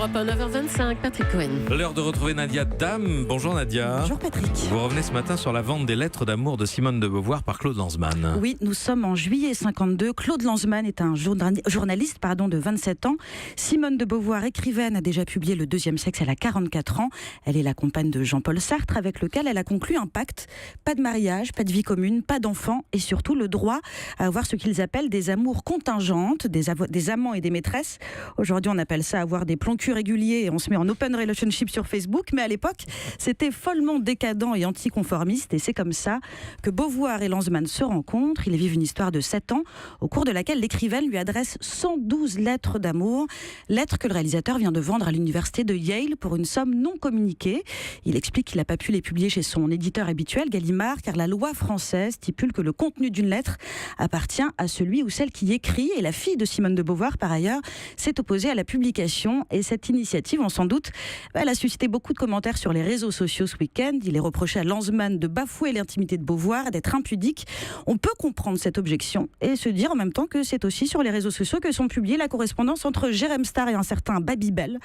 Europe 1, 9h25, Patrick Cohen. L'heure de retrouver Nadia Dame. Bonjour Nadia. Bonjour Patrick. Vous revenez ce matin sur la vente des lettres d'amour de Simone de Beauvoir par Claude Lanzmann. Oui, nous sommes en juillet 52. Claude Lanzmann est un journaliste de 27 ans. Simone de Beauvoir, écrivaine, a déjà publié Le Deuxième Sexe, elle a 44 ans. Elle est la compagne de Jean-Paul Sartre avec lequel elle a conclu un pacte. Pas de mariage, pas de vie commune, pas d'enfants et surtout le droit à avoir ce qu'ils appellent des amours contingentes, des amants et des maîtresses. Aujourd'hui, on appelle ça avoir des plans cul réguliers et on se met en open relationship sur Facebook. Mais à l'époque, c'était follement décadent et anticonformiste. Et c'est comme ça que Beauvoir et Lanzmann se rencontrent. Ils vivent une histoire de 7 ans au cours de laquelle l'écrivaine lui adresse 112 lettres d'amour. Lettres que le réalisateur vient de vendre à l'université de Yale pour une somme non communiquée. Il explique qu'il n'a pas pu les publier chez son éditeur habituel, Gallimard, car la loi française stipule que le contenu d'une lettre appartient à celui ou celle qui écrit. Et la fille de Simone de Beauvoir, par ailleurs, s'est opposée à la publication. Et cette initiative, on s'en doute, elle a suscité beaucoup de commentaires sur les réseaux sociaux ce week-end. Il est reproché à Lanzmann de bafouer l'intimité de Beauvoir, d'être impudique. On peut comprendre cette objection et se dire en même temps que c'est aussi sur les réseaux sociaux que sont publiées la correspondance entre Jérém Star et un certain Babybel.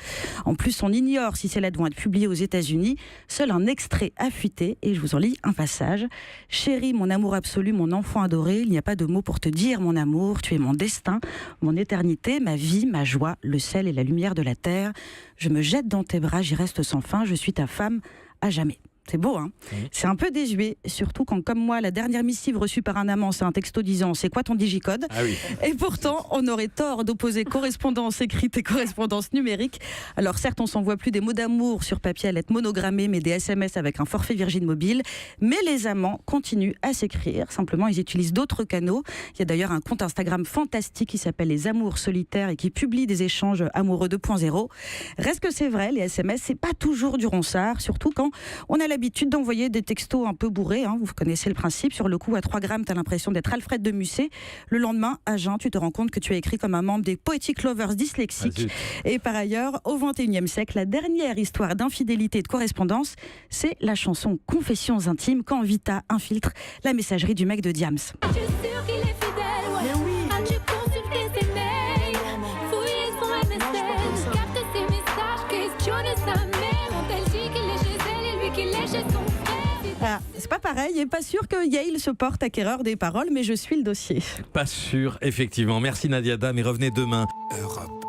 En plus, on ignore si ces lettres vont être publiées aux États-Unis. Seul un extrait a fuité et je vous en lis un passage. « Chérie, mon amour absolu, mon enfant adoré, il n'y a pas de mots pour te dire mon amour. Tu es mon destin, mon éternité, ma vie, ma joie, le sel et la lumière de la terre. Je me jette dans tes bras, j'y reste sans fin. Je suis ta femme à jamais. » C'est beau, hein ? Oui. C'est un peu désuet, surtout quand, comme moi, la dernière missive reçue par un amant, c'est un texto disant « C'est quoi ton digicode ?» Oui. Et pourtant, on aurait tort d'opposer correspondance écrite et correspondance numérique. Alors certes, on s'envoie plus des mots d'amour sur papier à lettres monogrammées, mais des SMS avec un forfait Virgin Mobile. Mais les amants continuent à s'écrire. Simplement, ils utilisent d'autres canaux. Il y a d'ailleurs un compte Instagram fantastique qui s'appelle Les Amours Solitaires et qui publie des échanges amoureux 2.0. Reste que c'est vrai, les SMS, c'est pas toujours du ronsard, surtout quand on a l'habitude d'envoyer des textos un peu bourrés, hein, vous connaissez le principe. Sur le coup, à 3 grammes, tu as l'impression d'être Alfred de Musset. Le lendemain, à jeun, tu te rends compte que tu as écrit comme un membre des Poetic Lovers dyslexiques. Et par ailleurs, au XXIe siècle, la dernière histoire d'infidélité et de correspondance, c'est la chanson Confessions intimes quand Vita infiltre la messagerie du mec de Diams. Ah, c'est pas pareil et pas sûr que Yale se porte acquéreur des paroles, mais je suis le dossier. Pas sûr, effectivement. Merci Nadia Dame et revenez demain. Europe.